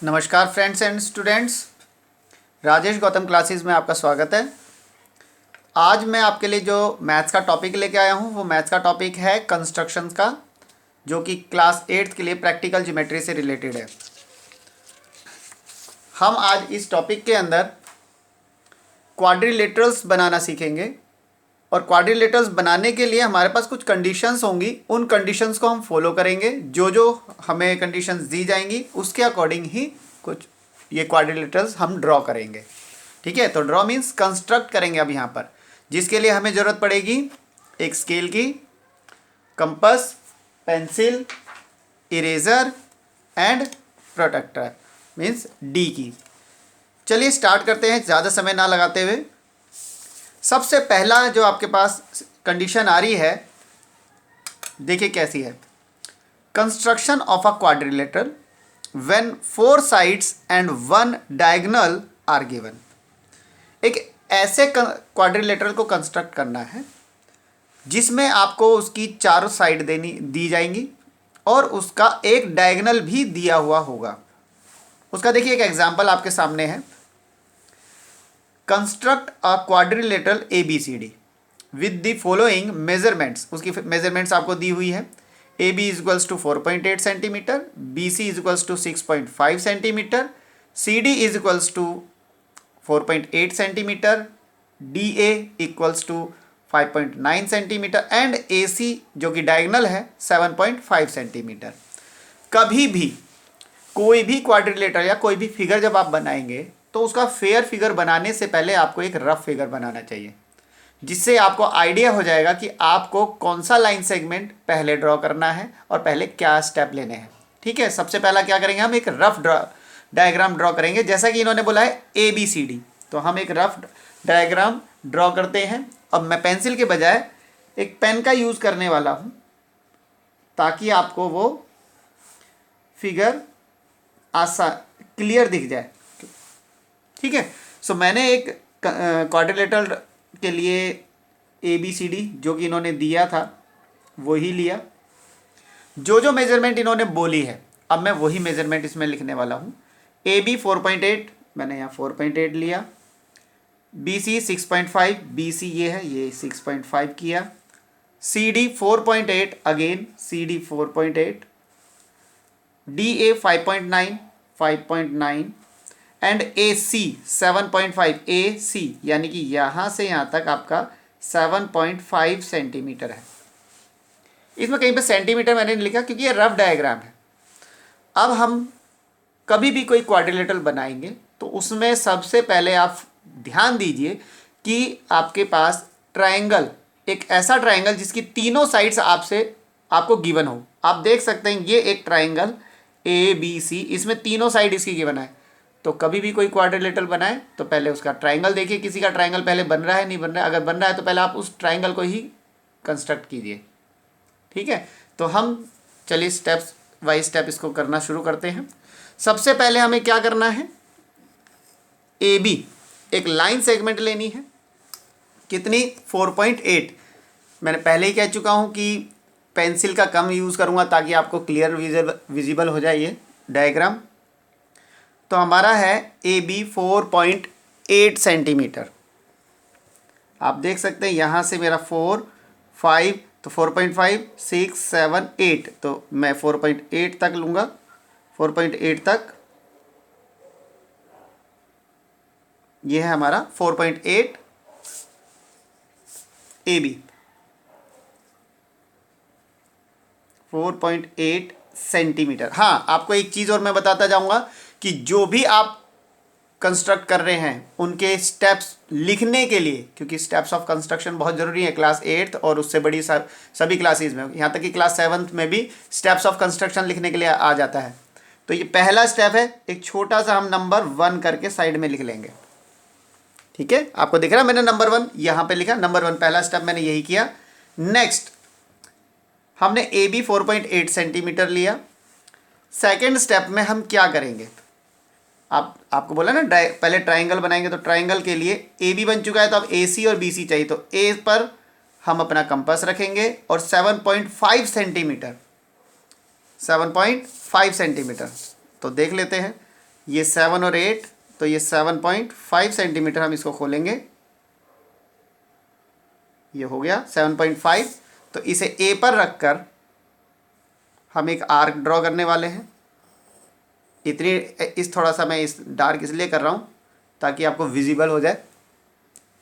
नमस्कार friends and students, Rajesh Gautam classes में आपका स्वागत है। आज मैं आपके लिए जो मैथ्स का टॉपिक लेके आया हूँ वो मैथ्स का टॉपिक है कंस्ट्रक्शंस का, जो कि क्लास 8th के लिए प्रैक्टिकल ज्योमेट्री से रिलेटेड है। हम आज इस टॉपिक के अंदर क्वाड्रिलेटरल्स बनाना सीखेंगे और क्वाड्रिलेटरल्स बनाने के लिए हमारे पास कुछ कंडीशंस होंगी। उन कंडीशंस को हम फॉलो करेंगे। जो जो हमें कंडीशंस दी जाएंगी उसके अकॉर्डिंग ही कुछ ये क्वाड्रिलेटरल्स हम ड्रॉ करेंगे। ठीक है, तो ड्रॉ मीन्स कंस्ट्रक्ट करेंगे अब यहाँ पर, जिसके लिए हमें ज़रूरत पड़ेगी एक स्केल की, compass, pencil, eraser and protractor means D की। चलिए स्टार्ट करते हैं ज़्यादा समय ना लगाते हुए। सबसे पहला जो आपके पास कंडीशन आ रही है, देखिए कैसी है। Construction of a quadrilateral when 4 sides and 1 diagonal are given. एक ऐसे क्वाड्रिलेटरल को कंस्ट्रक्ट करना है जिसमें आपको उसकी चारों साइड दी जाएंगी और उसका एक डायगोनल भी दिया हुआ होगा। उसका देखिए एक एग्जांपल आपके सामने है। Construct a quadrilateral ABCD with the following measurements. उसकी मेजरमेंट्स आपको दी हुई है। AB is equals to 4.8 centimetre, BC is equals to 6.5 centimetre, CD is equals to 4.8 centimetre, DA equals to 5.9 centimetre and AC जो कि डायगोनल है 7.5 centimetre. कभी भी कोई भी क्वाड्रिलेटरल या कोई भी फिगर जब आप बनाएंगे तो उसका फेयर फिगर बनाने से पहले आपको एक रफ फिगर बनाना चाहिए, जिससे आपको आइडिया हो जाएगा कि आपको कौन सा लाइन सेगमेंट पहले ड्रॉ करना है और पहले क्या स्टेप लेने हैं। ठीक है, सबसे पहला क्या करेंगे, हम एक रफ डायग्राम ड्रॉ करेंगे। जैसा कि इन्होंने बोला है ABCD, तो हम एक रफ डायग्राम ड्रॉ करते हैं। अब मैं पेंसिल के बजाय एक पेन का यूज़ करने वाला हूँ ताकि आपको वो फिगर क्लियर दिख जाए। ठीक है, सो मैंने एक क्वाड्रिलेटरल के लिए ABCD जो कि इन्होंने दिया था वही लिया। जो जो मेजरमेंट इन्होंने बोली है अब मैं वही मेजरमेंट इसमें लिखने वाला हूँ। AB 4.8, मैंने यहाँ 4.8 लिया। BC 6.5, BC ये है, ये 6.5 किया। CD 4.8, again CD 4.8, DA 5.9, 5.9 and AC 7.5, AC यानी कि यहाँ से यहाँ तक आपका 7.5 सेंटीमीटर है। इसमें कहीं पे सेंटीमीटर मैंने नहीं लिखा क्योंकि ये रफ डायग्राम है। अब हम कभी भी कोई क्वाड्रिलेटरल बनाएंगे तो उसमें सबसे पहले आप ध्यान दीजिए कि आपके पास ट्रायंगल, एक ऐसा ट्रायंगल जिसकी तीनों साइड्स आपको गिवन हो। आप देख सकते हैं ये एक ट्रायंगल ABC, इसमें तीनों साइड इसकी गिवन है। तो कभी भी कोई क्वाड्रिलेटरल बनाए तो पहले उसका ट्रायंगल देखिए, किसी का ट्रायंगल पहले बन रहा है नहीं बन रहा है। अगर बन रहा है तो पहले आप उस ट्रायंगल को ही कंस्ट्रक्ट कीजिए। ठीक है, तो हम चलिए स्टेप्स बाई स्टेप इसको करना शुरू करते हैं। सबसे पहले हमें क्या करना है, AB एक लाइन सेगमेंट लेनी है। कितनी, 4.8। मैंने पहले ही कह चुका हूँ कि पेंसिल का कम यूज़ करूँगा ताकि आपको क्लियर विजिबल हो जाए ये डायग्राम। तो हमारा है AB 4.8 सेंटीमीटर। आप देख सकते हैं यहाँ से मेरा 4, 5, तो 4.5, 6, 7, 8, तो मैं 4.8 तक लूँगा। 4.8 तक ये है हमारा 4.8 AB, 4.8 सेंटीमीटर। हाँ, आपको एक चीज़ और मैं बताता जाऊँगा कि जो भी आप कंस्ट्रक्ट कर रहे हैं उनके स्टेप्स लिखने के लिए, क्योंकि स्टेप्स ऑफ कंस्ट्रक्शन बहुत ज़रूरी है क्लास 8th और उससे बड़ी सभी क्लासेज में, यहाँ तक कि क्लास 7th में भी स्टेप्स ऑफ कंस्ट्रक्शन लिखने के लिए आ जाता है। तो ये पहला स्टेप है, एक छोटा सा हम नंबर 1 करके साइड में लिख लेंगे। ठीक है, आपको दिख रहा है मैंने नंबर 1 यहाँ पे लिखा, नंबर 1 पहला स्टेप मैंने यही किया। नेक्स्ट हमने AB 4.8 सेंटीमीटर लिया। सेकेंड स्टेप में हम क्या करेंगे, आपको बोला ना पहले ट्रायंगल बनाएंगे, तो ट्रायंगल के लिए AB बन चुका है तो अब AC और BC चाहिए। तो A पर हम अपना कंपास रखेंगे और 7.5 सेंटीमीटर 7.5 सेंटीमीटर तो देख लेते हैं ये 7 और 8, तो ये 7.5 सेंटीमीटर हम इसको खोलेंगे, ये हो गया 7.5। तो इसे ए पर रखकर हम एक आर्क ड्रॉ करने वाले हैं। इतनी इस थोड़ा सा मैं इस डार्क इसलिए कर रहा हूँ ताकि आपको विजिबल हो जाए,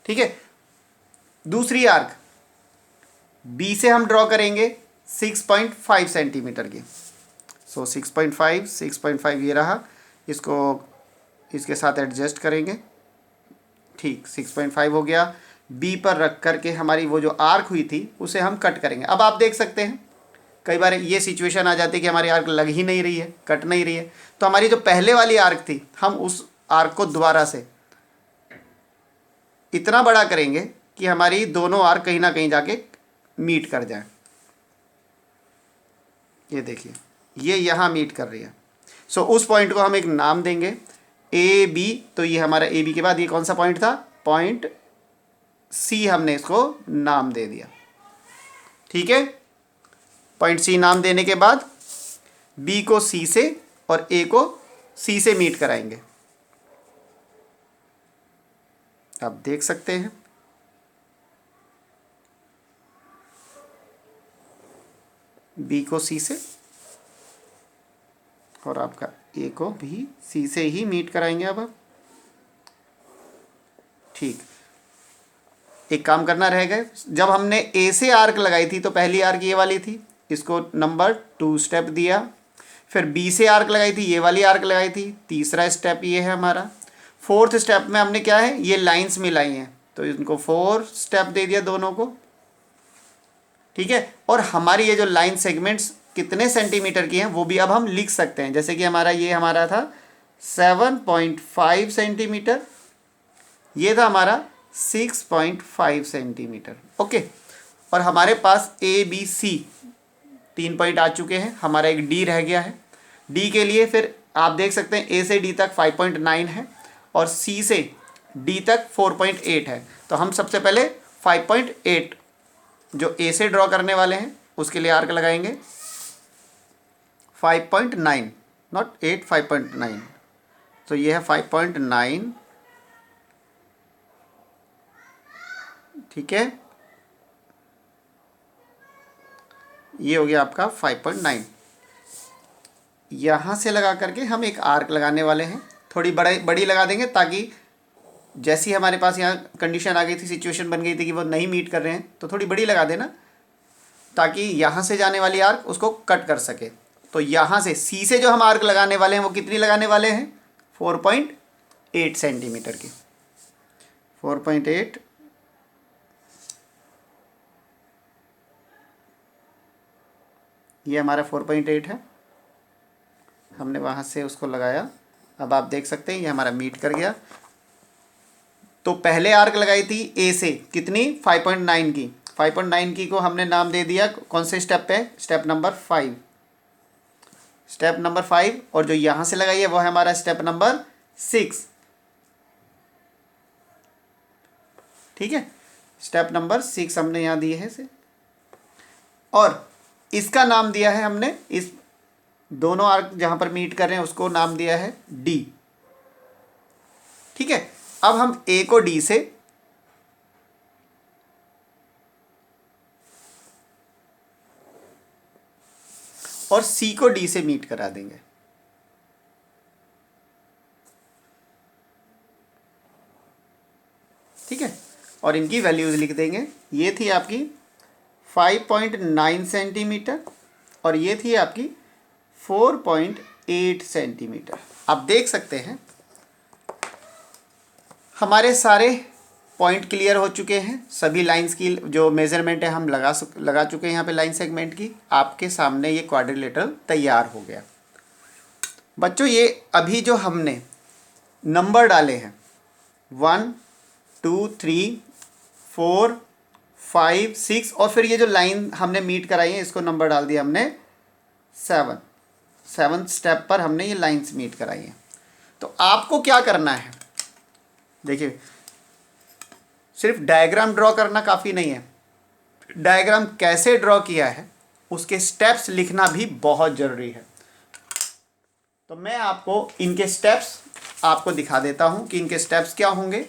ठीक है। दूसरी आर्क बी से हम ड्रॉ करेंगे 6.5 सेंटीमीटर की। सो 6.5 ये रहा, इसको इसके साथ एडजस्ट करेंगे, ठीक 6.5 हो गया। बी पर रख करके हमारी वो जो आर्क हुई थी उसे हम कट करेंगे। अब आप देख सकते हैं कई बार ये सिचुएशन आ जाती है कि हमारी आर्क लग ही नहीं रही है, कट नहीं रही है, तो हमारी जो पहले वाली आर्क थी हम उस आर्क को दोबारा से इतना बड़ा करेंगे कि हमारी दोनों आर्क कहीं ना कहीं जाके मीट कर जाए। ये देखिए ये यहाँ मीट कर रही है। सो उस पॉइंट को हम एक नाम देंगे ए बी। तो ये हमारा ए बी के बाद ये कौन सा पॉइंट था, पॉइंट सी, हमने इसको नाम दे दिया, ठीक है। पॉइंट सी नाम देने के बाद बी को सी से और ए को सी से मीट कराएंगे। आप देख सकते हैं बी को सी से और आपका ए को भी सी से ही मीट कराएंगे। अब आप ठीक, एक काम करना रहेगा, जब हमने ए से आर्क लगाई थी तो पहली आर्क ये वाली थी, इसको नंबर 2 स्टेप दिया। फिर बी से आर्क लगाई थी, ये वाली आर्क लगाई थी, तीसरा स्टेप ये है हमारा। फोर्थ स्टेप में हमने क्या है, ये लाइंस मिलाई हैं तो इनको 4 स्टेप दे दिया दोनों को, ठीक है। और हमारी ये जो लाइन सेगमेंट्स कितने सेंटीमीटर की हैं वो भी अब हम लिख सकते हैं। जैसे कि हमारा था 7.5 सेंटीमीटर, ये था हमारा 6.5 सेंटीमीटर, ओके। और हमारे पास ए बी सी 3 पॉइंट आ चुके हैं, हमारा एक डी रह गया है। डी के लिए फिर आप देख सकते हैं ए से डी तक 5.9 है और सी से डी तक 4.8 है। तो हम सबसे पहले 5.8 जो ए से ड्रॉ करने वाले हैं उसके लिए आर्क लगाएंगे 5.9, नॉट 8, 5.9। तो ये है 5.9, ठीक है। ये हो गया आपका 5.9। यहाँ से लगा करके हम एक आर्क लगाने वाले हैं, थोड़ी बड़ी लगा देंगे ताकि जैसी हमारे पास यहाँ कंडीशन आ गई थी, सिचुएशन बन गई थी कि वो नहीं मीट कर रहे हैं, तो थोड़ी बड़ी लगा देना ताकि यहाँ से जाने वाली आर्क उसको कट कर सके। तो यहाँ से सी से जो हम आर्क लगाने वाले हैं वो कितनी लगाने वाले हैं, 4.8 सेंटीमीटर की, 4.8। ये हमारा 4.8 है, हमने वहाँ से उसको लगाया। अब आप देख सकते हैं ये हमारा मीट कर गया। तो पहले आर्क लगाई थी ए से कितनी, 5.9 की, 5.9 की को हमने नाम दे दिया कौन से स्टेप पे, स्टेप नंबर 5, स्टेप नंबर 5। और जो यहाँ से लगाई है वो है हमारा स्टेप नंबर 6, ठीक है। स्टेप नंबर 6 हमने यहाँ दिए है इसे, और इसका नाम दिया है हमने, इस दोनों आर्क जहाँ पर मीट कर रहे हैं उसको नाम दिया है डी, ठीक है। अब हम ए को डी से और सी को डी से मीट करा देंगे, ठीक है। और इनकी वैल्यूज लिख देंगे। ये थी आपकी 5.9 सेंटीमीटर और ये थी आपकी 4.8 सेंटीमीटर। आप देख सकते हैं हमारे सारे पॉइंट क्लियर हो चुके हैं, सभी लाइंस की जो मेजरमेंट है हम लगा चुके हैं यहाँ पे लाइन सेगमेंट की। आपके सामने ये क्वाड्रिलेटरल तैयार हो गया। बच्चों ये अभी जो हमने नंबर डाले हैं 1 2 3 4 5 6 और फिर ये जो लाइन हमने मीट कराई है इसको नंबर डाल दिया हमने 7 स्टेप पर हमने ये लाइंस मीट कराई हैं। तो आपको क्या करना है, देखिए सिर्फ डायग्राम ड्रॉ करना काफ़ी नहीं है, डायग्राम कैसे ड्रॉ किया है उसके स्टेप्स लिखना भी बहुत ज़रूरी है। तो मैं आपको इनके स्टेप्स आपको दिखा देता हूं कि इनके स्टेप्स क्या होंगे।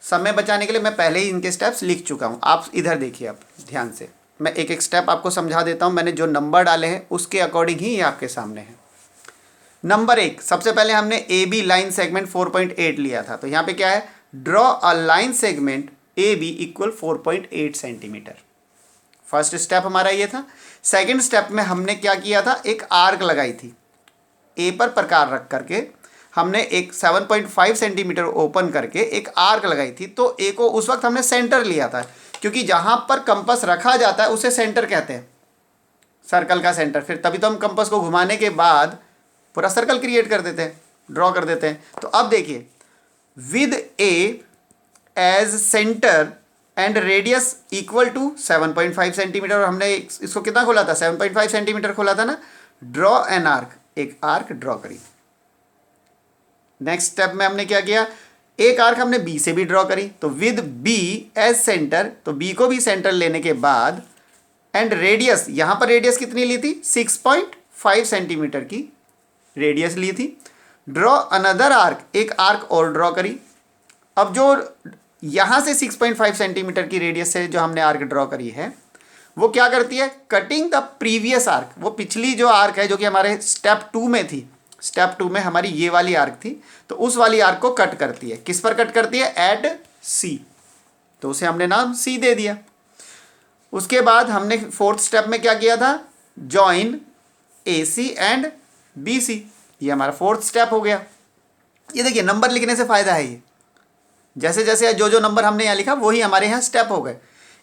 समय बचाने के लिए मैं पहले ही इनके स्टेप्स लिख चुका हूं, आप इधर देखिए, आप ध्यान से मैं एक एक स्टेप आपको समझा देता हूं। मैंने जो नंबर डाले हैं उसके अकॉर्डिंग ही ये आपके सामने है। नंबर 1, सबसे पहले हमने ए बी लाइन सेगमेंट 4.8 लिया था, तो यहाँ पे क्या है, draw a line segment A B equal 4.8 centimetre. First step हमारा ये था। सेकंड स्टेप में हमने क्या किया था, एक आर्क लगाई थी, ए पर प्रकार रख करके हमने एक 7.5 सेंटीमीटर ओपन करके एक आर्क लगाई थी। तो ए को उस वक्त हमने सेंटर लिया था, क्योंकि जहां पर कंपास रखा जाता है उसे सेंटर कहते हैं, सर्कल का सेंटर। फिर तभी तो हम कंपास को घुमाने के बाद पूरा सर्कल क्रिएट कर देते हैं, ड्रॉ कर देते हैं। तो अब देखिए, with A as centre and radius equal to 7.5 centimetre, और हमने इसको कितना खोला था, 7.5 सेंटीमीटर खोला था ना। ड्रॉ एन आर्क, एक आर्क ड्रॉ करी। नेक्स्ट स्टेप में हमने क्या किया, एक आर्क हमने बी से भी ड्रॉ करी, तो विद बी एज सेंटर, तो बी को भी सेंटर लेने के बाद एंड रेडियस, यहां पर रेडियस कितनी ली थी, 6.5 सेंटीमीटर की रेडियस ली थी। ड्रॉ अनदर आर्क, एक आर्क और ड्रॉ करी। अब जो यहां से 6.5 सेंटीमीटर की रेडियस से जो हमने आर्क ड्रॉ करी है, वो क्या करती है, कटिंग द प्रीवियस आर्क, वो पिछली जो आर्क है जो कि हमारे स्टेप 2 में थी, स्टेप 2 में हमारी ये वाली आर्क थी, तो उस वाली आर्क को कट करती है। किस पर कट करती है, एट सी, तो उसे हमने नाम सी दे दिया। उसके बाद हमने फोर्थ स्टेप में क्या किया था, join A C and B C, ये हमारा फोर्थ स्टेप हो गया। ये देखिए, नंबर लिखने से फायदा है, ये जैसे जैसे जो जो नंबर हमने यहाँ लिखा वही हमारे यहाँ स्टेप हो गए।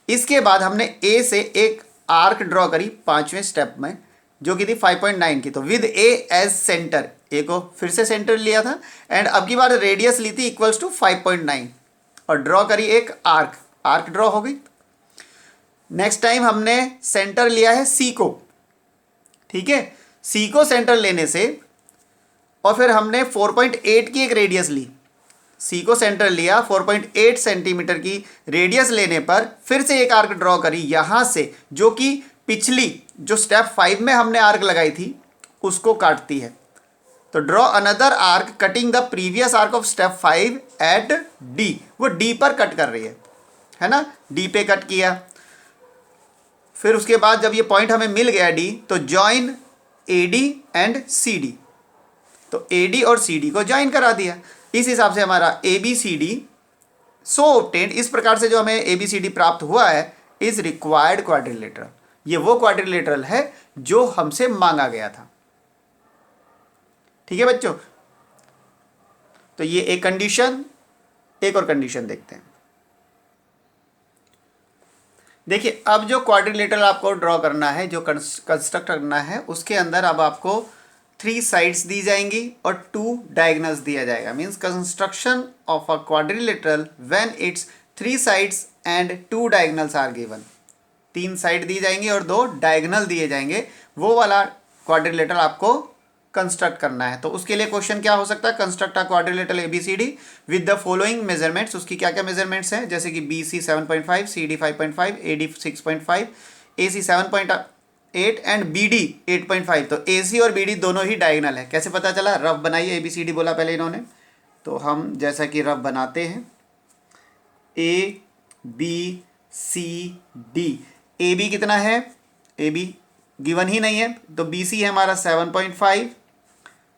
इसके बाद हमने ए से एक आर्क ड्रॉ करी 5वें स्टेप में, जो कि थी 5.9 की, तो विद ए एज सेंटर, ए को फिर से सेंटर लिया था एंड अब की बार रेडियस ली थी इक्वल्स टू 5.9 और ड्रॉ करी एक आर्क, आर्क ड्रॉ हो गई। नेक्स्ट टाइम हमने सेंटर लिया है सी को, ठीक है, सी को सेंटर लेने से और फिर हमने 4.8 की एक रेडियस ली, सी को सेंटर लिया, 4.8 सेंटीमीटर की रेडियस लेने पर फिर से एक आर्क ड्रॉ करी यहां से, जो कि पिछली जो स्टेप 5 में हमने आर्क लगाई थी उसको काटती है। तो draw another arc cutting the previous arc of step 5 at D, वो डी पर कट कर रही है ना, डी पे कट किया। फिर उसके बाद जब ये पॉइंट हमें मिल गया डी, तो join A D and C D, तो ए डी और सी डी को ज्वाइन करा दिया। इस हिसाब से हमारा A B C D so obtained, इस प्रकार से जो हमें ए बी सी डी प्राप्त हुआ है, इज रिक्वायर्ड क्वाड्रिलेटरल, ये वो क्वाड्रिलेटरल है जो हमसे मांगा गया था। ठीक है बच्चों, तो ये एक कंडीशन, एक और कंडीशन देखते हैं। देखिए, अब जो क्वाड्रिलेटरल आपको ड्रॉ करना है, जो कंस्ट्रक्ट करना है, उसके अंदर अब आपको 3 साइड्स दी जाएंगी और 2 डायगोनल्स दिया जाएगा। Means construction of a quadrilateral when it's 3 sides and 2 diagonals are given. 3 side दी जाएंगी और 2 डायगोनल दिए जाएंगे, वो वाला क्वाड्रिलेटरल आपको कंस्ट्रक्ट करना है। तो उसके लिए क्वेश्चन क्या हो सकता है, construct a quadrilateral ABCD with the following measurements. उसकी क्या क्या मेजरमेंट्स हैं, जैसे कि B C 7.5, C D 5.5, A D 6.5, A C 7.8 and B D 8.5। तो ए सी और बी डी दोनों ही डायगोनल है। कैसे पता चला, रफ बनाइए, एबीसीडी बोला पहले इन्होंने, तो हम जैसा कि रफ बनाते हैं, A B C D, A B कितना है, ए बी गिवन ही नहीं है, तो बी सी है हमारा 7.5,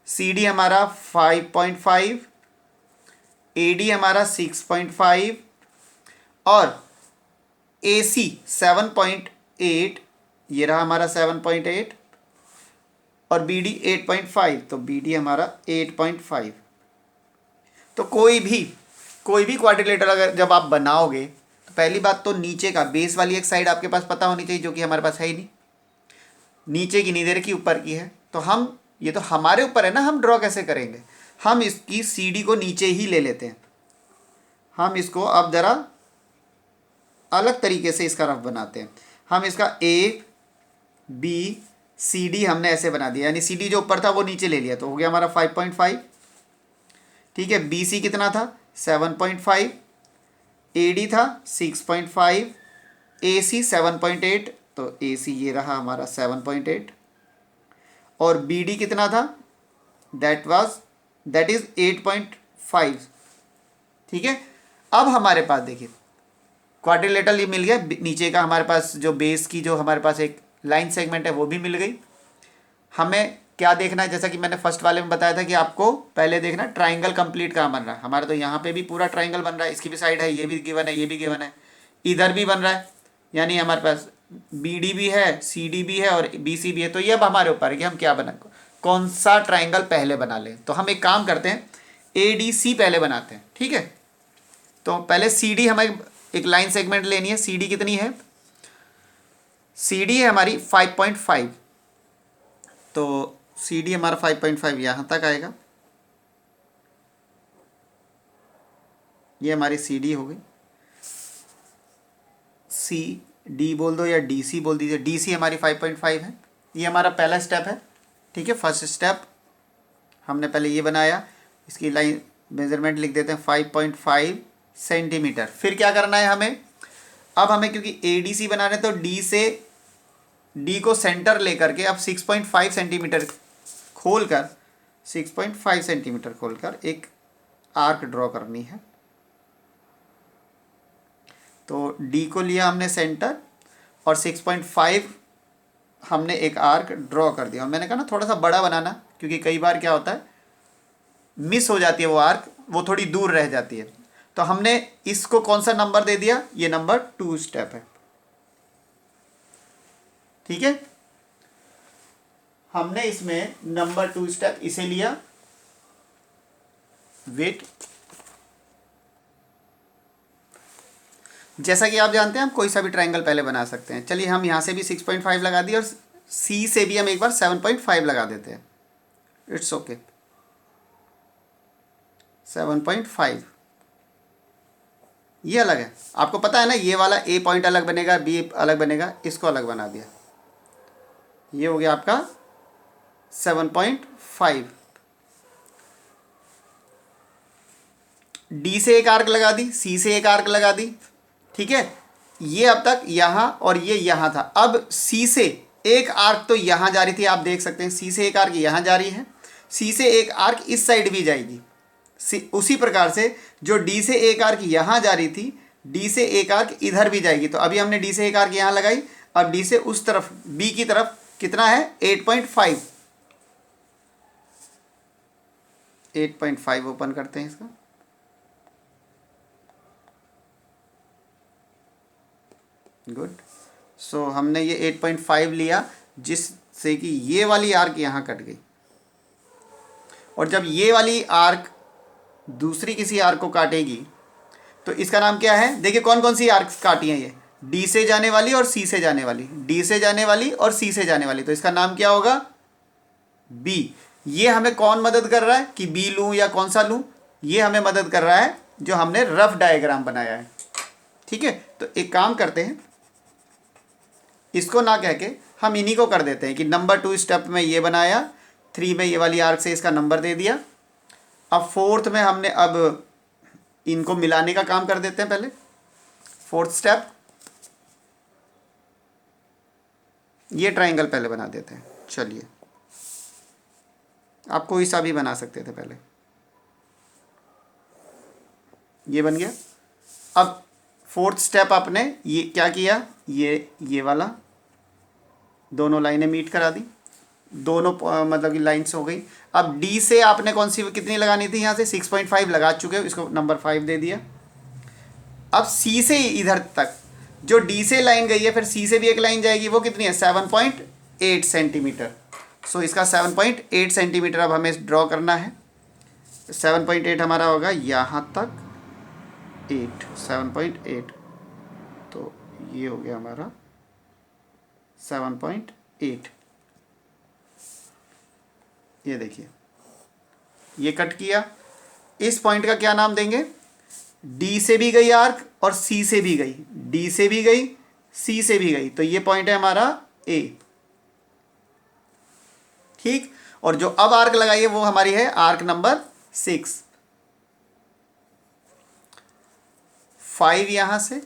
सी डी हमारा 5.5, ए डी हमारा 6.5 और ए सी 7.8, ये रहा हमारा 7.8 और बी डी 8.5, तो बी डी हमारा 8.5। तो कोई भी क्वाड्रिलेटरल अगर जब आप बनाओगे, तो पहली बात तो नीचे का बेस वाली एक साइड आपके पास पता होनी चाहिए, जो कि हमारे पास है ही नहीं, नीचे की नहीं दे रखी, ऊपर की है। तो हम, ये तो हमारे ऊपर है ना, हम ड्रॉ कैसे करेंगे, हम इसकी सी डी को नीचे ही ले लेते हैं। हम इसको अब ज़रा अलग तरीके से इसका रफ बनाते हैं। हम इसका ए बी सी डी हमने ऐसे बना दिया, यानी सी डी जो ऊपर था वो नीचे ले लिया, तो हो गया हमारा 5.5। ठीक है, बी सी कितना था 7.5, ए डी था 6.5, ए सी 7.8, तो ए सी ये रहा हमारा 7.8 और बी डी कितना था, दैट इज 8.5। ठीक है, अब हमारे पास देखिए क्वाड्रिलेटरल ये मिल गया, नीचे का हमारे पास जो बेस की जो हमारे पास एक लाइन सेगमेंट है वो भी मिल गई। हमें क्या देखना है, जैसा कि मैंने फर्स्ट वाले में बताया था कि आपको पहले देखना है ट्राइंगल कंप्लीट कहाँ बन रहा है। हमारा तो यहाँ पे भी पूरा ट्राइंगल बन रहा है, इसकी भी साइड है, ये भी गिवन है, ये भी गिवन है, इधर भी बन रहा है, यानी हमारे पास बी डी भी है, सी डी भी है और बी सी भी है। तो ये अब हमारे ऊपर है कि हम क्या बना, कौन सा ट्राइंगल पहले बना लें। तो हम एक काम करते हैं, ए डी सी पहले बनाते हैं। ठीक है, तो पहले सी डी हमें एक लाइन सेगमेंट लेनी है। सी डी कितनी है, सी डी है हमारी 5.5, तो सी डी हमारा 5.5 यहाँ तक आएगा। ये हमारी सी डी हो गई, सी डी बोल दो या डी सी बोल दीजिए, डी सी हमारी 5.5 है। ये हमारा पहला स्टेप है। ठीक है, फर्स्ट स्टेप हमने पहले ये बनाया, इसकी लाइन मेजरमेंट लिख देते हैं 5.5 सेंटीमीटर। फिर क्या करना है हमें, अब हमें क्योंकि ए डी सी बना रहे हैं तो डी से डी को सेंटर लेकर के अब 6.5 सेंटीमीटर खोलकर 6.5 सेंटीमीटर खोलकर एक आर्क ड्रॉ करनी है। तो डी को लिया हमने सेंटर और 6.5 हमने एक आर्क ड्रॉ कर दिया। और मैंने कहा ना थोड़ा सा बड़ा बनाना, क्योंकि कई बार क्या होता है मिस हो जाती है वो आर्क, वो थोड़ी दूर रह जाती है। तो हमने इसको कौन सा नंबर दे दिया, ये नंबर 2 स्टेप है। ठीक है, हमने इसमें नंबर 2 स्टेप इसे लिया, वेट। जैसा कि आप जानते हैं हम कोई सा भी ट्रायंगल पहले बना सकते हैं। चलिए हम यहाँ से भी 6.5 लगा दिए और सी से भी हम एक बार 7.5 लगा देते हैं। इट्स ओके, 7.5 ये अलग है। आपको पता है ना, ये वाला ए पॉइंट अलग बनेगा, बी अलग बनेगा, इसको अलग बना दिया। ये हो गया आपका 7.5। डी से एक आर्क लगा दी, सी से एक आर्क लगा दी। ठीक है, ये अब तक यहाँ और ये यहाँ था। अब सी से एक आर्क तो यहाँ जा रही थी, आप देख सकते हैं सी से एक आर्क यहाँ जा रही है, सी से एक आर्क इस साइड भी जाएगी। उसी प्रकार से जो डी से एक आर्क यहाँ जा रही थी, डी से एक आर्क इधर भी जाएगी। तो अभी हमने डी से एक आर्क यहाँ लगाई, अब डी से उस तरफ बी की तरफ कितना है 8.5। 8.5 ओपन करते हैं इसका। गुड, सो हमने ये 8.5 लिया, जिससे कि ये वाली आर्क यहाँ कट गई। और जब ये वाली आर्क दूसरी किसी आर्क को काटेगी तो इसका नाम क्या है, देखिए कौन कौन सी आर्क्स काटी हैं, ये डी से जाने वाली और सी से जाने वाली, डी से जाने वाली और सी से जाने वाली। तो इसका नाम क्या होगा, बी। ये हमें कौन मदद कर रहा है कि बी लूँ या कौन सा लूँ, ये हमें मदद कर रहा है जो हमने रफ डायग्राम बनाया है। ठीक है, तो एक काम करते हैं, इसको ना कह के हम इन्हीं को कर देते हैं कि नंबर 2 स्टेप में ये बनाया, 3 में ये वाली आर्क से इसका नंबर दे दिया। अब 4th में हमने अब इनको मिलाने का काम कर देते हैं। पहले 4th स्टेप, ये ट्रायंगल पहले बना देते हैं। चलिए, आप कोई सा भी बना सकते थे पहले, ये बन गया। अब 4th स्टेप आपने ये क्या किया, ये वाला दोनों लाइनें मीट करा दी, दोनों मतलब कि लाइन्स हो गई। अब डी से आपने कौन सी कितनी लगानी थी, यहाँ से 6.5 लगा चुके हो, इसको नंबर 5 दे दिया। अब सी से इधर तक जो डी से लाइन गई है, फिर सी से भी एक लाइन जाएगी, वो कितनी है 7.8 सेंटीमीटर। सो इसका 7.8 सेंटीमीटर अब हमें ड्रॉ करना है। 7.8 हमारा होगा यहाँ तक 8, 7.8, तो ये हो गया हमारा 7.8। ये देखिए, ये कट किया। इस पॉइंट का क्या नाम देंगे, डी से भी गई आर्क और सी से भी गई, डी से भी गई, सी से भी गई, तो ये पॉइंट है हमारा ए। ठीक, और जो अब आर्क लगाई है वो हमारी है आर्क नंबर 6। 5 यहां से,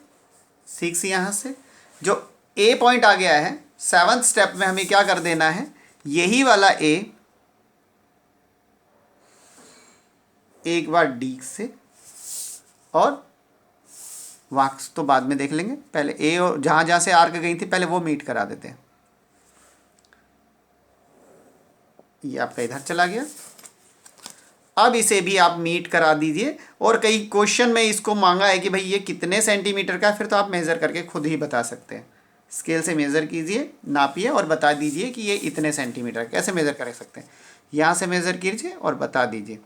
6 यहां से, जो ए पॉइंट आ गया है 7th स्टेप में हमें क्या कर देना है, यही वाला ए एक बार डी से, और वाक्स तो बाद में देख लेंगे, पहले ए और जहां जहां से आर्क गई थी पहले वो मीट करा देते हैं। ये आपका इधर चला गया। अब इसे भी आप मीट करा दीजिए, और कई क्वेश्चन में इसको मांगा है कि भाई ये कितने सेंटीमीटर का है, फिर तो आप मेज़र करके खुद ही बता सकते हैं। स्केल से मेज़र कीजिए, नापिए और बता दीजिए कि ये इतने सेंटीमीटर। कैसे मेज़र कर सकते हैं, यहाँ से मेज़र कीजिए और बता दीजिए।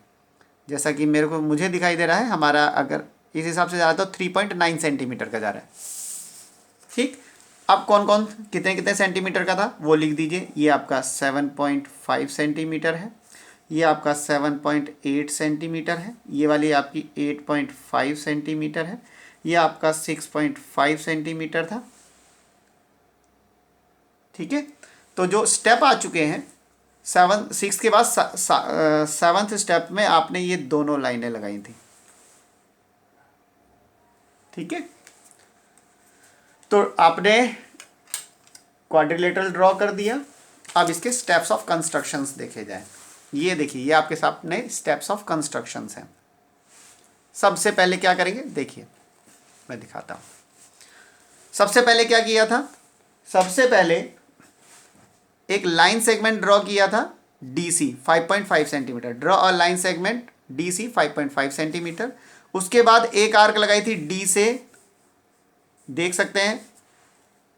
जैसा कि मुझे दिखाई दे रहा है, हमारा अगर इस हिसाब से जा रहा है तो 3.9 सेंटीमीटर का जा रहा है। ठीक, अब कौन कौन कितने कितने सेंटीमीटर का था वो लिख दीजिए। ये आपका 7.5 सेंटीमीटर है, ये आपका 7.8 सेंटीमीटर है, ये वाली आपकी 8.5 सेंटीमीटर है, ये आपका 6.5 सेंटीमीटर था। ठीक है, तो जो स्टेप आ चुके हैं 6 के बाद 7th स्टेप में आपने ये दोनों लाइनें लगाई थी। ठीक है, तो आपने क्वाड्रिलेटरल ड्रॉ कर दिया। अब इसके स्टेप्स ऑफ कंस्ट्रक्शंस देखे जाए। ये देखिए, ये आपके सामने स्टेप्स ऑफ कंस्ट्रक्शंस हैं। सबसे पहले क्या करेंगे, देखिए मैं दिखाता हूं। सबसे पहले क्या किया था, सबसे पहले एक लाइन सेगमेंट ड्रॉ किया था DC 5.5 centimetre. Draw a line segment DC 5.5 centimetre. उसके बाद एक आर्क लगाई थी D से, देख सकते हैं,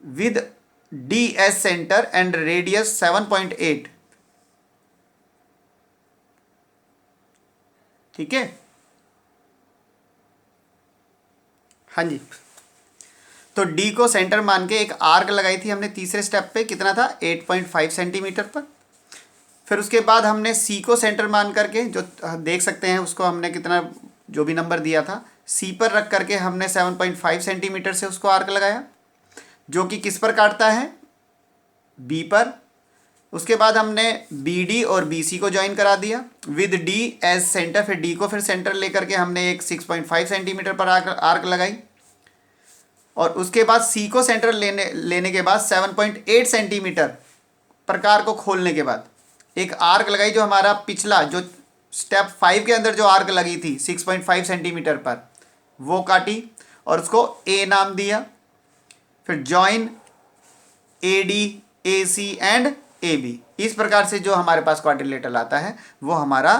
with DS centre and radius 7.8। ठीक है, हाँ जी। तो D को सेंटर मान के एक आर्क लगाई थी हमने तीसरे स्टेप पे, कितना था 8.5 सेंटीमीटर पर। फिर उसके बाद हमने C को सेंटर मान करके, जो देख सकते हैं उसको हमने कितना जो भी नंबर दिया था C पर रख करके हमने 7.5 सेंटीमीटर से उसको आर्क लगाया, जो कि किस पर काटता है, B पर। उसके बाद हमने BD और BC को ज्वाइन करा दिया विद D एज सेंटर। फिर D को फिर सेंटर लेकर के हमने एक 6.5 सेंटीमीटर पर आर्क लगाई, और उसके बाद C को सेंटर लेने के बाद 7.8 सेंटीमीटर प्रकार को खोलने के बाद एक आर्क लगाई, जो हमारा पिछला जो स्टेप 5 के अंदर जो आर्क लगी थी 6.5 सेंटीमीटर पर, वो काटी और उसको A नाम दिया। फिर join AD AC and AB। इस प्रकार से जो हमारे पास क्वाड्रिलेटरल आता है वो हमारा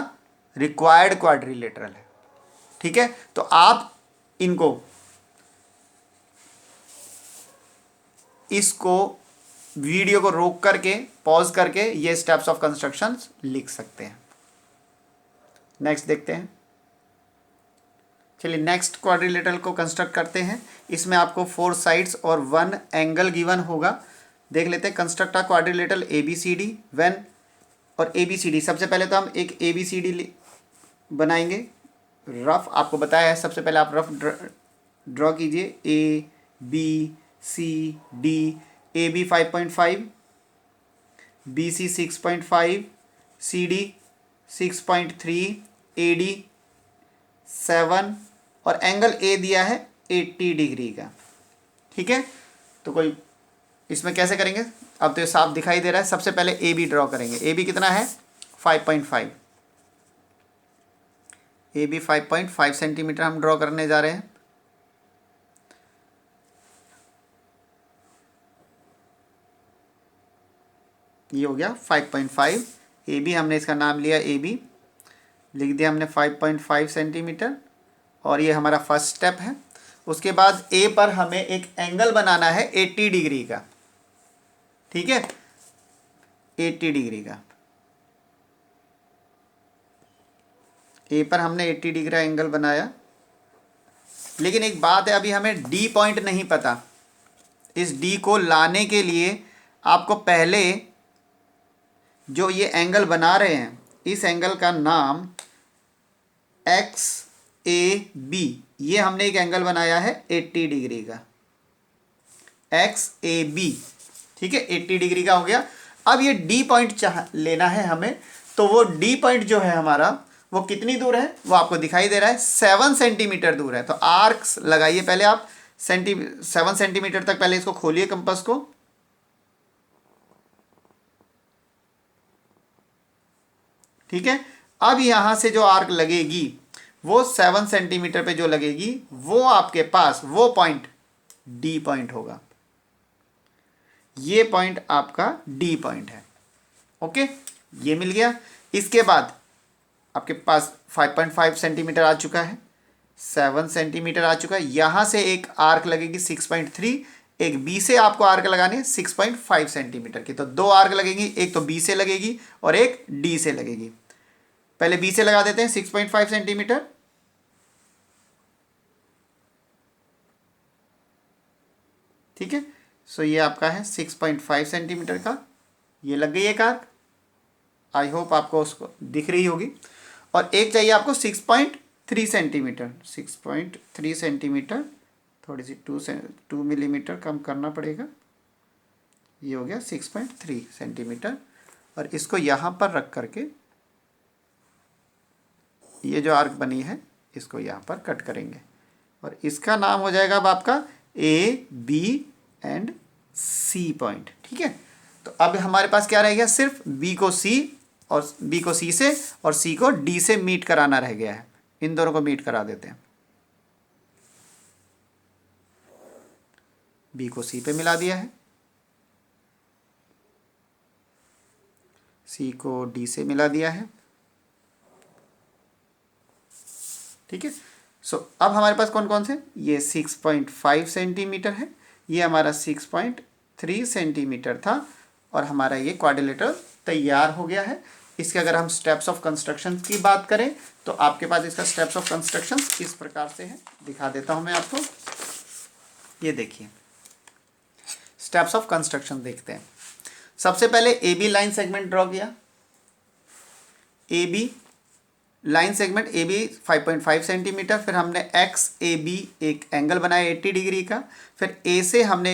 रिक्वायर्ड क्वाड्रिलेटरल है। ठीक है, तो आप इसको वीडियो को रोक करके पॉज करके ये स्टेप्स ऑफ कंस्ट्रक्शंस लिख सकते हैं। नेक्स्ट देखते हैं। चलिए नेक्स्ट क्वाड्रिलेटरल को कंस्ट्रक्ट करते हैं। इसमें आपको 4 साइड्स और 1 एंगल गिवन होगा। देख लेते हैं। Construct a quadrilateral ABCD when, और ABCD सबसे पहले तो हम एक ABCD बनाएंगे। रफ आपको बताया है, सबसे पहले आप रफ ड्रॉ कीजिए। ABCD, AB 5.5, BC 6.5, CD 6.3, AD 7 और एंगल A दिया है 80 डिग्री का। ठीक है, तो कोई इसमें कैसे करेंगे, अब तो ये साफ दिखाई दे रहा है। सबसे पहले AB ड्रॉ करेंगे। AB कितना है 5.5, AB 5.5 सेंटीमीटर हम ड्रॉ करने जा रहे हैं। ये हो गया 5.5। AB हमने इसका नाम लिया AB, लिख दिया हमने 5.5 सेंटीमीटर, और ये हमारा फर्स्ट स्टेप है। उसके बाद A पर हमें एक एंगल बनाना है 80 डिग्री का। ठीक है, 80 डिग्री का। A पर हमने 80 डिग्री का एंगल बनाया, लेकिन एक बात है, अभी हमें D पॉइंट नहीं पता। इस D को लाने के लिए आपको पहले जो ये एंगल बना रहे हैं, इस एंगल का नाम XAB, ये हमने एक एंगल बनाया है 80 डिग्री का, XAB। ठीक है, 80 डिग्री का हो गया। अब ये D पॉइंट लेना है हमें, तो वो D पॉइंट जो है हमारा, वो कितनी दूर है, वो आपको दिखाई दे रहा है 7 सेंटीमीटर दूर है। तो आर्क्स लगाइए पहले आप 7 सेंटीमीटर तक। पहले इसको खोलिए कंपास को, ठीक है। अब यहाँ से जो आर्क लगेगी वो 7 सेंटीमीटर पे जो लगेगी वो आपके पास वो पॉइंट डी पॉइंट होगा। ये पॉइंट आपका डी पॉइंट है। ओके, ये मिल गया। इसके बाद आपके पास 5.5 सेंटीमीटर आ चुका है, 7 सेंटीमीटर आ चुका है। यहाँ से एक आर्क लगेगी 6.3, एक बी से आपको आर्क लगाने 6.5 सेंटीमीटर की। तो दो आर्क लगेगी, एक तो बी से लगेगी और एक डी से लगेगी। पहले बी से लगा देते हैं 6.5 सेंटीमीटर। ठीक है, सो ये आपका है 6.5 सेंटीमीटर का, ये लग गई एक आर्क। आई होप आपको उसको दिख रही होगी। और एक चाहिए आपको 6.3 सेंटीमीटर। 6.3 सेंटीमीटर, थोड़ी सी 2 मिलीमीटर कम करना पड़ेगा। ये हो गया 6.3 सेंटीमीटर। और इसको यहाँ पर रख करके ये जो आर्क बनी है इसको यहाँ पर कट करेंगे और इसका नाम हो जाएगा अब आपका A B and C point. ठीक है, तो अब हमारे पास क्या रह गया, सिर्फ बी को सी और बी को सी से और सी को डी से मीट कराना रह गया है। इन दोनों को मीट करा देते हैं। बी को सी पे मिला दिया है, सी को डी से मिला दिया है। ठीक है, सो अब हमारे पास कौन कौन से, ये 6.5 सेंटीमीटर है, ये हमारा 6.3 सेंटीमीटर था और हमारा ये क्वाड्रिलेटरल तैयार हो गया है। इसके अगर हम स्टेप्स ऑफ कंस्ट्रक्शन की बात करें तो आपके पास इसका स्टेप्स ऑफ कंस्ट्रक्शन इस प्रकार से है। दिखा देता हूं मैं आपको, ये देखिए स्टेप्स ऑफ कंस्ट्रक्शन देखते हैं। सबसे पहले A B line segment draw किया। A B line segment A B 5.5 centimetre, फिर हमने एक्स ए बी एक एंगल बनाया 80 डिग्री का। फिर ए से हमने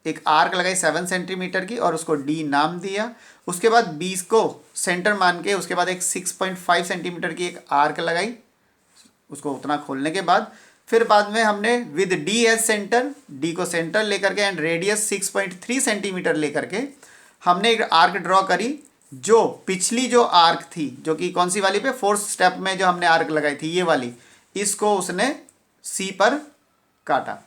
एक आर्क लगाई 7 सेंटीमीटर की और उसको डी नाम दिया। उसके बाद बी को सेंटर मान के उसके बाद एक 6.5 सेंटीमीटर की एक आर्क लगाई, उसको उतना खोलने के बाद फिर बाद में हमने with D as centre, D को सेंटर लेकर के एंड रेडियस 6.3 सेंटीमीटर लेकर के हमने एक आर्क ड्रॉ करी। जो पिछली जो आर्क थी, जो कि कौन सी वाली पे, फोर्थ स्टेप में जो हमने आर्क लगाई थी ये वाली, इसको उसने सी पर काटा।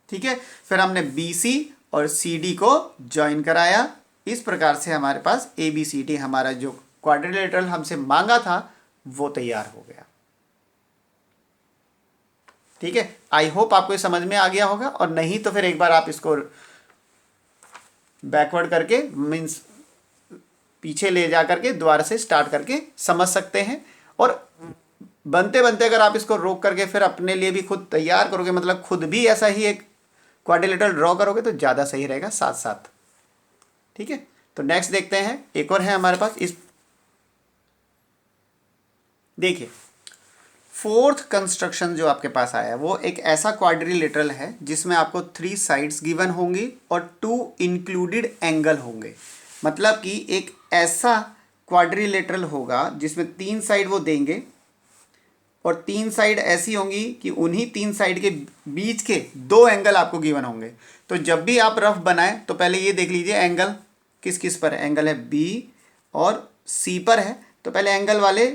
ठीक है, फिर हमने बी सी और सी डी को ज्वाइन कराया। इस प्रकार से हमारे पास ए बी सी डी हमारा जो क्वाड्रिलेटरल हमसे मांगा था वो तैयार हो गया। ठीक है, आई होप आपको ये समझ में आ गया होगा, और नहीं तो फिर एक बार आप इसको बैकवर्ड करके मीन्स पीछे ले जा करके दोबारा से स्टार्ट करके समझ सकते हैं। और बनते बनते अगर आप इसको रोक करके फिर अपने लिए भी खुद तैयार करोगे, मतलब खुद भी ऐसा ही एक क्वाड्रिलेटरल ड्रॉ करोगे तो ज़्यादा सही रहेगा साथ साथ। ठीक है, तो नेक्स्ट देखते हैं, एक और है हमारे पास। इस देखिए फोर्थ कंस्ट्रक्शन जो आपके पास आया है वो एक ऐसा क्वाड्रिलेटरल है जिसमें आपको 3 साइड्स गिवन होंगी और 2 इंक्लूडेड एंगल होंगे। मतलब कि एक ऐसा क्वाड्रिलेटरल होगा जिसमें 3 साइड वो देंगे और 3 साइड ऐसी होंगी कि उन्हीं 3 साइड के बीच के 2 एंगल आपको गिवन होंगे। तो जब भी आप रफ बनाएं तो पहले ये देख लीजिए एंगल किस किस पर है। एंगल है बी और सी पर है, तो पहले एंगल वाले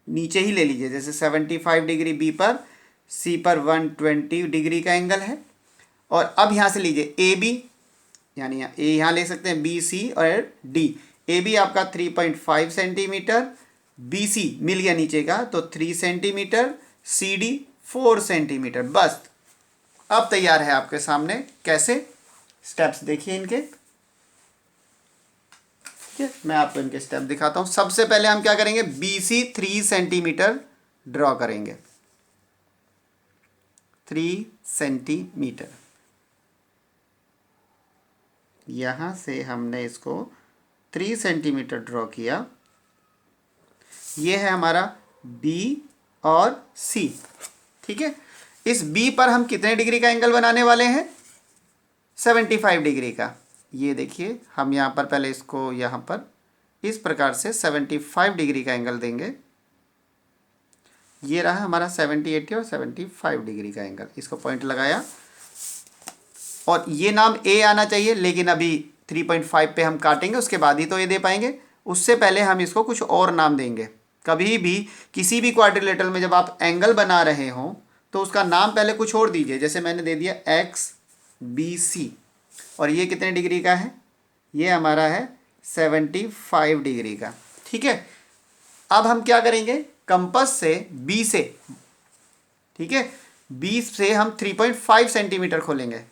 नीचे ही ले लीजिए। जैसे 75 डिग्री बी पर, सी पर 120 डिग्री का एंगल है। और अब यहाँ से लीजिए ए बी, यानी ए यहाँ ले सकते हैं, बी सी और डी। ए बी आपका 3.5 सेंटीमीटर, बी सी मिल गया नीचे का तो 3 सेंटीमीटर, सी डी 4 सेंटीमीटर। बस अब तैयार है आपके सामने। कैसे, स्टेप्स देखिए इनके। ठीक है, मैं आपको इनके स्टेप दिखाता हूं। सबसे पहले हम क्या करेंगे, बी सी 3 सेंटीमीटर ड्रॉ करेंगे। 3 सेंटीमीटर, यहां से हमने इसको 3 सेंटीमीटर ड्रॉ किया। ये है हमारा बी और सी। ठीक है, इस बी पर हम कितने डिग्री का एंगल बनाने वाले हैं, 75 डिग्री का। ये देखिए हम यहाँ पर पहले इसको यहाँ पर इस प्रकार से 75 डिग्री का एंगल देंगे। ये रहा हमारा 70, 80 और 75 डिग्री का एंगल। इसको पॉइंट लगाया और ये नाम ए आना चाहिए, लेकिन अभी 3.5 पे हम काटेंगे, उसके बाद ही तो ये दे पाएंगे। उससे पहले हम इसको कुछ और नाम देंगे। कभी भी किसी भी क्वाड्रिलेटरल में जब आप एंगल बना रहे हो तो उसका नाम पहले कुछ और दीजिए। जैसे मैंने दे दिया एक्स बी सी, और ये कितने डिग्री का है, ये हमारा है 75 डिग्री का। ठीक है, अब हम क्या करेंगे, कंपास से बी से, ठीक है, बी से हम 3.5 सेंटीमीटर खोलेंगे।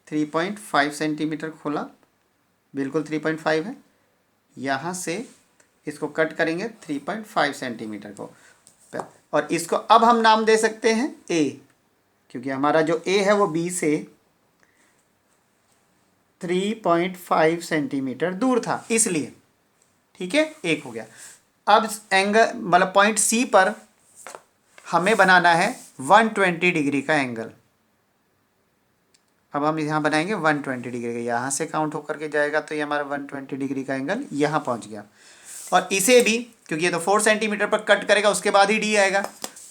3.5 सेंटीमीटर खोला, बिल्कुल 3.5 है। यहाँ से इसको कट करेंगे 3.5 सेंटीमीटर को, और इसको अब हम नाम दे सकते हैं ए, क्योंकि हमारा जो ए है वो बी से 3.5 सेंटीमीटर दूर था इसलिए। ठीक है, एक हो गया। अब एंगल मतलब पॉइंट सी पर हमें बनाना है 120 डिग्री का एंगल। अब हम यहाँ बनाएंगे 120 डिग्री का, यहाँ से काउंट होकर के जाएगा तो ये हमारा 120 डिग्री का एंगल यहाँ पहुँच गया। और इसे भी, क्योंकि ये तो 4 सेंटीमीटर पर कट करेगा उसके बाद ही डी आएगा,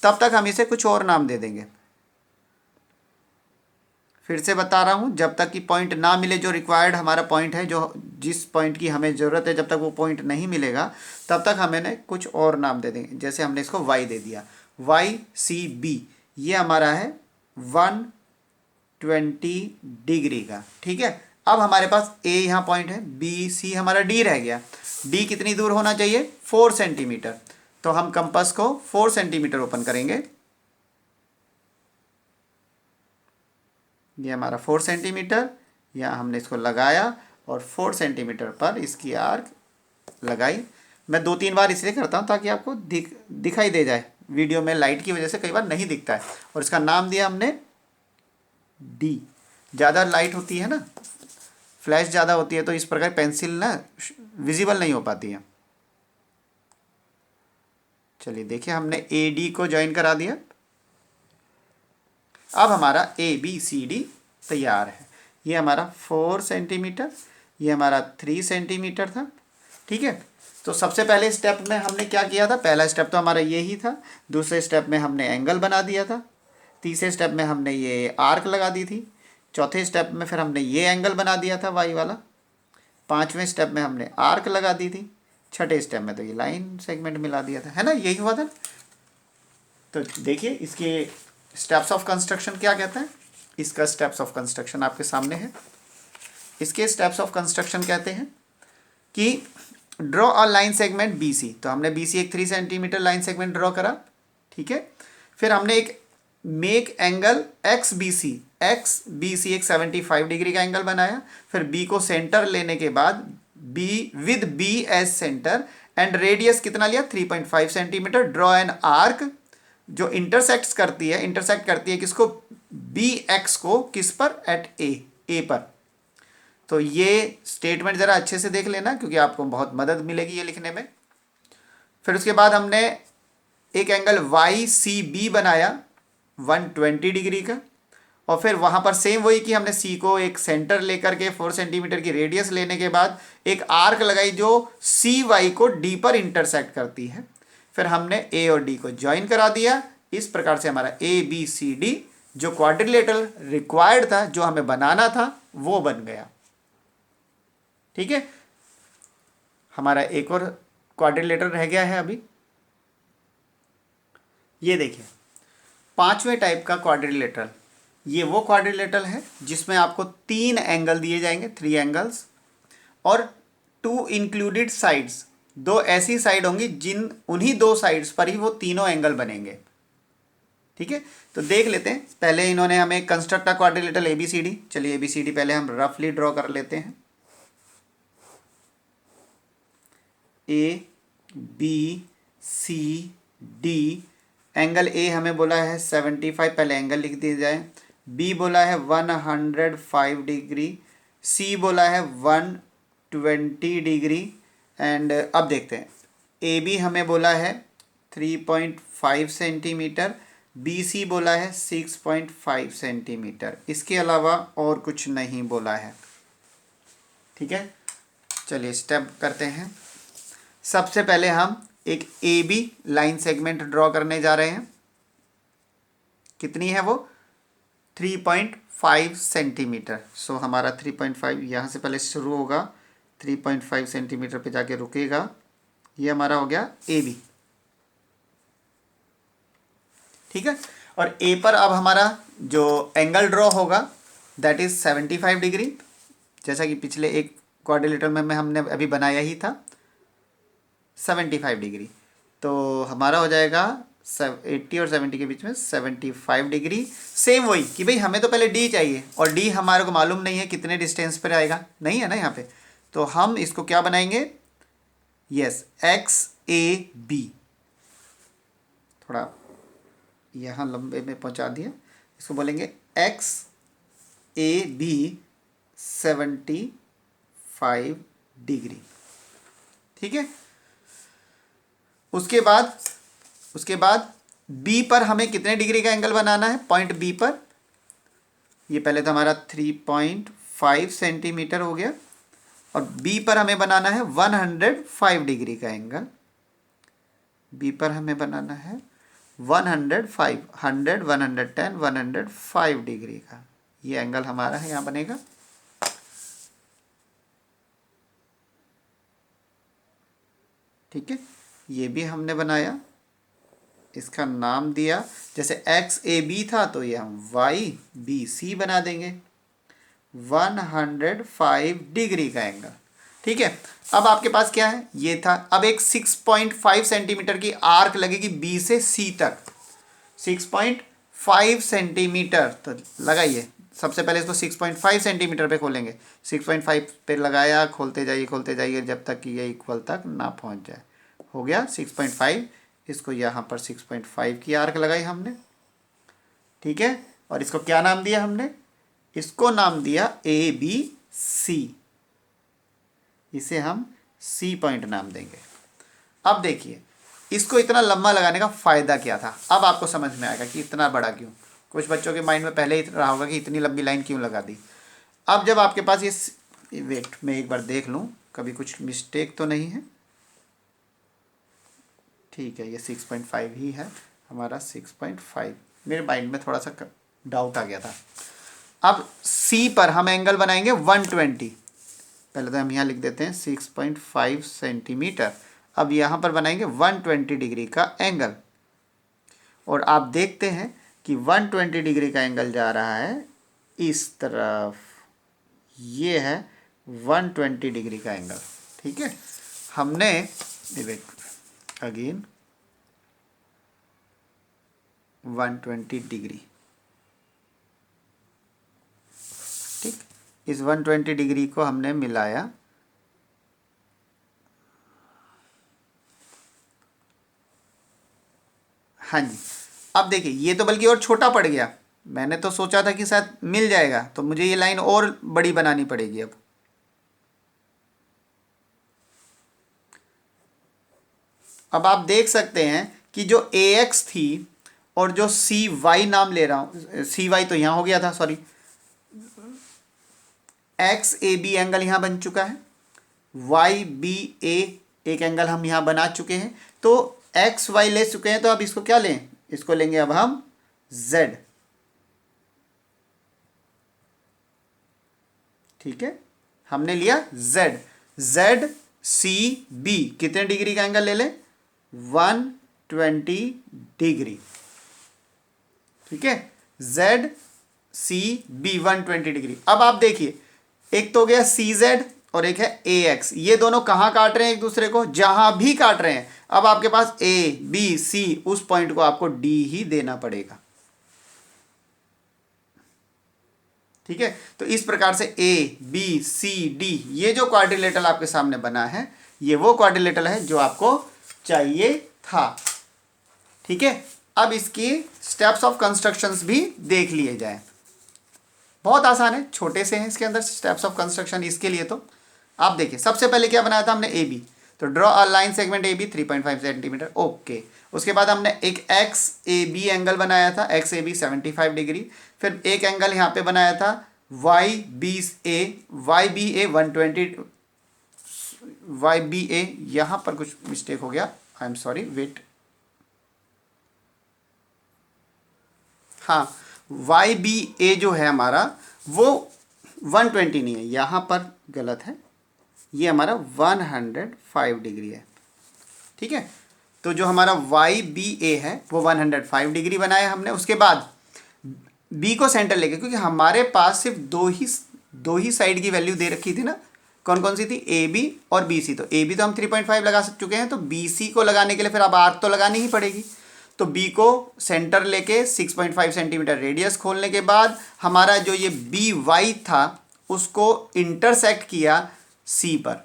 तब तक हम इसे कुछ और नाम दे देंगे। फिर से बता रहा हूँ, जब तक कि पॉइंट ना मिले जो रिक्वायर्ड हमारा पॉइंट है, जो जिस पॉइंट की हमें ज़रूरत है, जब तक वो पॉइंट नहीं मिलेगा तब तक हमें कुछ और नाम दे देंगे। जैसे हमने इसको वाई दे दिया, वाई सी बी, ये हमारा है 120 डिग्री का। ठीक है, अब हमारे पास ए यहाँ पॉइंट है, बी सी हमारा डी रह गया। डी कितनी दूर होना चाहिए, 4 सेंटीमीटर। तो हम कंपास को 4 सेंटीमीटर ओपन करेंगे, ये हमारा 4 सेंटीमीटर, यहाँ हमने इसको लगाया और 4 सेंटीमीटर पर इसकी आर्क लगाई। मैं 2-3 बार इसलिए करता हूँ ताकि आपको दिखाई दे जाए, वीडियो में लाइट की वजह से कई बार नहीं दिखता है। और इसका नाम दिया हमने डी। ज़्यादा लाइट होती है ना, फ्लैश ज़्यादा होती है, तो इस प्रकार पेंसिल ना विजिबल नहीं हो पाती है। चलिए देखिए, हमने ए डी को ज्वाइन करा दिया। अब हमारा ए बी सी डी तैयार है। ये हमारा 4 सेंटीमीटर, ये हमारा 3 सेंटीमीटर था। ठीक है, तो सबसे पहले स्टेप में हमने क्या किया था, पहला स्टेप तो हमारा ये ही था। दूसरे स्टेप में हमने एंगल बना दिया था। तीसरे स्टेप में हमने ये आर्क लगा दी थी। चौथे स्टेप में फिर हमने ये एंगल बना दिया था वाई वाला। पाँचवें स्टेप में हमने आर्क लगा दी थी। छठे स्टेप में तो ये लाइन सेगमेंट मिला दिया था, है ना, यही हुआ था। तो देखिए इसके स्टेप्स ऑफ कंस्ट्रक्शन क्या कहता है, इसका स्टेप्स ऑफ कंस्ट्रक्शन आपके सामने है। इसके स्टेप्स ऑफ कंस्ट्रक्शन कहते हैं कि draw a line segment B C. तो हमने बी सी एक 3 सेंटीमीटर लाइन सेगमेंट ड्रॉ करा। ठीक है, फिर हमने एक make angle X B C एक 75 डिग्री का एंगल बनाया। फिर बी को सेंटर लेने के बाद B with B as centre and radius कितना लिया, 3.5 सेंटीमीटर। ड्रॉ एन आर्क जो इंटरसेक्ट करती है किसको, बी एक्स को, किस पर, एट ए पर। तो ये स्टेटमेंट ज़रा अच्छे से देख लेना क्योंकि आपको बहुत मदद मिलेगी ये लिखने में। फिर उसके बाद हमने एक एंगल वाई सी बी बनाया 120 डिग्री का, और फिर वहाँ पर सेम वही कि हमने सी को एक सेंटर लेकर के 4 सेंटीमीटर की रेडियस लेने के बाद एक आर्क लगाई जो सी वाई को डी पर इंटरसेक्ट करती है। फिर हमने ए और डी को ज्वाइन करा दिया। इस प्रकार से हमारा ए बी सी डी जो क्वाड्रिलेटरल रिक्वायर्ड था, जो हमें बनाना था, वो बन गया। ठीक है, हमारा एक और क्वाड्रिलेटरल रह गया है अभी। ये देखिए 5वें टाइप का क्वाड्रिलेटरल, ये वो क्वाड्रिलेटरल है जिसमें आपको 3 एंगल दिए जाएंगे, 3 एंगल्स, और 2 इंक्लूडेड साइड्स, 2 ऐसी साइड होंगी उन्हीं 2 साइड्स पर ही वो तीनों एंगल बनेंगे। ठीक है, तो देख लेते हैं। पहले इन्होंने हमें कंस्ट्रक्ट अ क्वाड्रिलेटरल ABCD, चलिए ABCD पहले हम रफली ड्रॉ कर लेते हैं। ABCD, एंगल ए हमें बोला है 75, पहले एंगल लिख दिया जाए। बी बोला है 105 डिग्री, सी बोला है 120 डिग्री। एंड अब देखते हैं, ए बी हमें बोला है 3.5 सेंटीमीटर, बी सी बोला है 6.5 सेंटीमीटर। इसके अलावा और कुछ नहीं बोला है। ठीक है, चलिए स्टेप करते हैं। सबसे पहले हम एक A B line segment draw करने जा रहे हैं। कितनी है वो, 3.5 सेंटीमीटर। सो हमारा 3.5 यहाँ से पहले शुरू होगा, 3.5 सेंटीमीटर पे जाके रुकेगा। ये हमारा हो गया ए बी, ठीक है। और ए पर अब हमारा जो एंगल ड्रॉ होगा दैट इज 75 डिग्री, जैसा कि पिछले एक क्वाड्रिलेटरल में हमने अभी बनाया ही था 75 डिग्री। तो हमारा हो जाएगा 80 और 70 के बीच में 75 डिग्री। सेम वही कि भाई हमें तो पहले डी चाहिए, और डी हमारे को मालूम नहीं है कितने डिस्टेंस पर आएगा, नहीं है ना यहाँ पे। तो हम इसको क्या बनाएंगे, यस एक्स ए बी, थोड़ा यहाँ लंबे में पहुँचा दिया, इसको बोलेंगे एक्स ए बी 75 डिग्री, ठीक है। उसके बाद बी पर हमें कितने डिग्री का एंगल बनाना है, पॉइंट बी पर। ये पहले तो हमारा 3.5 सेंटीमीटर हो गया, और बी पर हमें बनाना है 105 डिग्री का एंगल। बी पर हमें बनाना है 105, 100, 110, 105 डिग्री का ये एंगल हमारा है, यहाँ बनेगा। ठीक है, ये भी हमने बनाया, इसका नाम दिया, जैसे एक्स ए बी था तो ये हम वाई बी सी बना देंगे, 105 डिग्री का एंगल, ठीक है। अब आपके पास क्या है, ये था। अब एक 6.5 सेंटीमीटर की आर्क लगेगी बी से सी तक, 6.5 सेंटीमीटर। तो लगाइए, सबसे पहले इसको 6.5 सेंटीमीटर पे खोलेंगे, 6.5 पे लगाया, खोलते जाइए जब तक कि ये इक्वल तक ना पहुंच जाए। हो गया 6.5, इसको यहाँ पर 6.5 की आर्क लगाई हमने, ठीक है। और इसको क्या नाम दिया हमने, इसको नाम दिया ए बी सी, इसे हम सी पॉइंट नाम देंगे। अब देखिए इसको इतना लंबा लगाने का फ़ायदा क्या था, अब आपको समझ में आएगा कि इतना बड़ा क्यों। कुछ बच्चों के माइंड में पहले ही रहा होगा कि इतनी लंबी लाइन क्यों लगा दी। अब जब आपके पास ये वेट, मैं एक बार देख लूँ कभी कुछ मिस्टेक तो नहीं है, ठीक है, ये 6.5 ही है हमारा, 6.5। मेरे माइंड में थोड़ा सा डाउट आ गया था। अब सी पर हम एंगल बनाएंगे 120, पहले तो हम यहाँ लिख देते हैं 6.5 सेंटीमीटर। अब यहाँ पर बनाएंगे 120 डिग्री का एंगल, और आप देखते हैं कि 120 डिग्री का एंगल जा रहा है इस तरफ, ये है 120 डिग्री का एंगल, ठीक है। हमने अगेन 120 डिग्री, ठीक, इस 120 डिग्री को हमने मिलाया, हाँ जी। अब देखिए ये तो बल्कि और छोटा पड़ गया, मैंने तो सोचा था कि शायद मिल जाएगा, तो मुझे ये लाइन और बड़ी बनानी पड़ेगी। अब आप देख सकते हैं कि जो ए एक्स थी और जो सी वाई नाम ले रहा हूँ, सी वाई तो यहाँ हो गया था, sorry, X A B angle यहाँ बन चुका है, वाई बी ए एक एंगल हम यहाँ बना चुके हैं। तो एक्स वाई ले चुके हैं, तो अब इसको क्या लें, इसको लेंगे अब हम जेड, ठीक है, हमने लिया जेड। जेड सी बी कितने डिग्री का एंगल ले लें, 120 डिग्री, ठीक है, जेड सी बी 120 डिग्री। अब आप देखिए एक तो हो गया सी जेड और एक है ए एक्स, ये दोनों कहाँ काट रहे हैं एक दूसरे को, जहां भी काट रहे हैं। अब आपके पास ए बी सी, उस पॉइंट को आपको डी ही देना पड़ेगा, ठीक है। तो इस प्रकार से ए बी सी डी, ये जो क्वाड्रिलेटरल आपके सामने बना है, ये वो क्वाड्रिलेटरल है जो आपको चाहिए था, ठीक है। अब इसकी स्टेप्स ऑफ कंस्ट्रक्शंस भी देख लिए जाए, बहुत आसान है, छोटे से हैं इसके अंदर स्टेप्स ऑफ कंस्ट्रक्शन। इसके लिए तो आप देखिए, सबसे पहले क्या बनाया था हमने, ए बी, तो draw a line segment A B 3.5 centimetre, okay. उसके बाद हमने एक एक्स ए बी एंगल बनाया था, एक्स ए बी 75 डिग्री। फिर एक एंगल यहाँ पे बनाया था वाई बी ए 120, वाई बी ए, यहाँ पर कुछ मिस्टेक हो गया, आई एम सॉरी, वेट, हाँ, वाई बी ए जो है हमारा वो 120 नहीं है, यहाँ पर गलत है, ये हमारा 105 डिग्री है। ठीक है, तो जो हमारा वाई बी ए है वो 105 डिग्री बनाया हमने। उसके बाद बी को सेंटर लेके, क्योंकि हमारे पास सिर्फ दो ही साइड की वैल्यू दे रखी थी ना, कौन कौन सी थी, ए बी और बी सी। तो ए बी तो हम 3.5 लगा चुके हैं, तो बी सी को लगाने के लिए फिर अब आर्क तो लगानी ही पड़ेगी। तो बी को सेंटर लेके 6.5 सेंटीमीटर रेडियस खोलने के बाद हमारा जो ये बी वाई था उसको इंटरसेक्ट किया सी पर,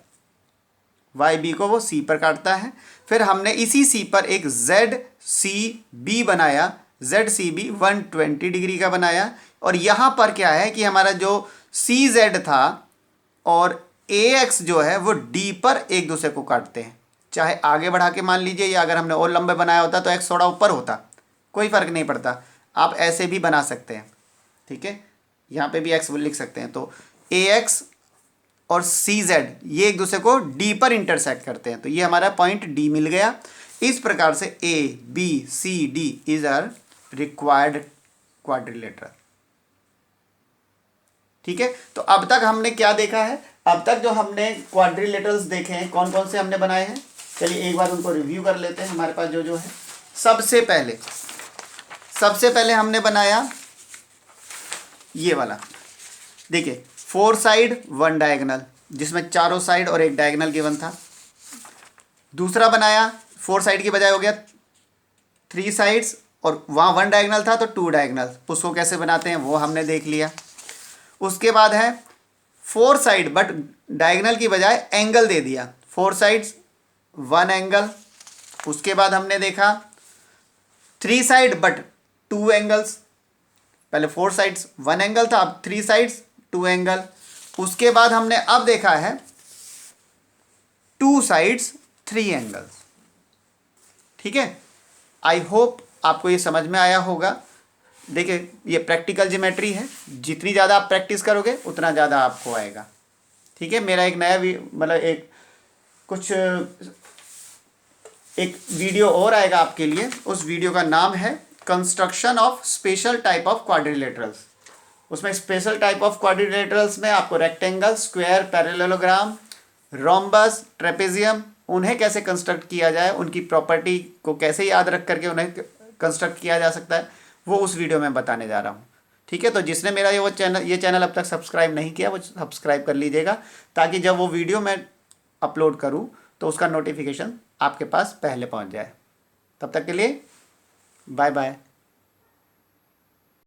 वाई बी को वो सी पर काटता है। फिर हमने इसी सी पर एक जेड सी बी बनाया, जेड सी बी 120 डिग्री का बनाया। और यहाँ पर क्या है कि हमारा जो सी जेड था और ए एक्स जो है वो डी पर एक दूसरे को काटते हैं। चाहे आगे बढ़ा के मान लीजिए, या अगर हमने और लंबे बनाया होता तो एक्स थोड़ा ऊपर होता, कोई फ़र्क नहीं पड़ता, आप ऐसे भी बना सकते हैं। ठीक है, यहाँ पे भी एक्स लिख सकते हैं। तो ए एक्स और सी जेड ये एक दूसरे को डी पर इंटरसेक्ट करते हैं, तो ये हमारा पॉइंट डी मिल गया। इस प्रकार से A B C D is our required quadrilateral. ठीक है, तो अब तक हमने क्या देखा है, अब तक जो हमने क्वाड्रिलेटरल्स देखे हैं कौन कौन से हमने बनाए हैं, चलिए एक बार उनको रिव्यू कर लेते हैं। हमारे पास जो है सबसे पहले हमने बनाया ये वाला, देखिए 4 साइड 1 डायगोनल, जिसमें चारों साइड और एक डायगोनल गिवन था। दूसरा बनाया 4 साइड की बजाय हो गया 3 साइड्स और वहाँ 1 डायगोनल था तो 2 डायगोनल, उसको कैसे बनाते हैं वो हमने देख लिया। उसके बाद है 4 साइड बट डायगोनल की बजाय एंगल दे दिया, 4 साइड्स 1 एंगल। उसके बाद हमने देखा 3 साइड बट 2 एंगल्स, पहले 4 साइड्स 1 एंगल था, अब 3 साइड्स 2 एंगल। उसके बाद हमने अब देखा है 2 साइड्स 3 एंगल्स। ठीक है, आई होप आपको ये समझ में आया होगा। देखिए ये प्रैक्टिकल ज्योमेट्री है, जितनी ज़्यादा आप प्रैक्टिस करोगे उतना ज़्यादा आपको आएगा। ठीक है, मेरा एक नया मतलब एक वीडियो और आएगा आपके लिए। उस वीडियो का नाम है construction of special type of quadrilaterals. उसमें स्पेशल टाइप ऑफ क्वाड्रिलेटरल्स में आपको rectangle, square, parallelogram, rhombus, trapezium, उन्हें कैसे कंस्ट्रक्ट किया जाए, उनकी प्रॉपर्टी को कैसे याद रख करके उन्हें कंस्ट्रक्ट किया जा सकता है, वो उस वीडियो में बताने जा रहा हूँ। ठीक है, तो जिसने मेरा ये चैनल अब तक सब्सक्राइब नहीं किया वो सब्सक्राइब कर लीजिएगा, ताकि जब वो वीडियो मैं अपलोड करूँ तो उसका नोटिफिकेशन आपके पास पहले पहुँच जाए। तब तक के लिए बाय बाय।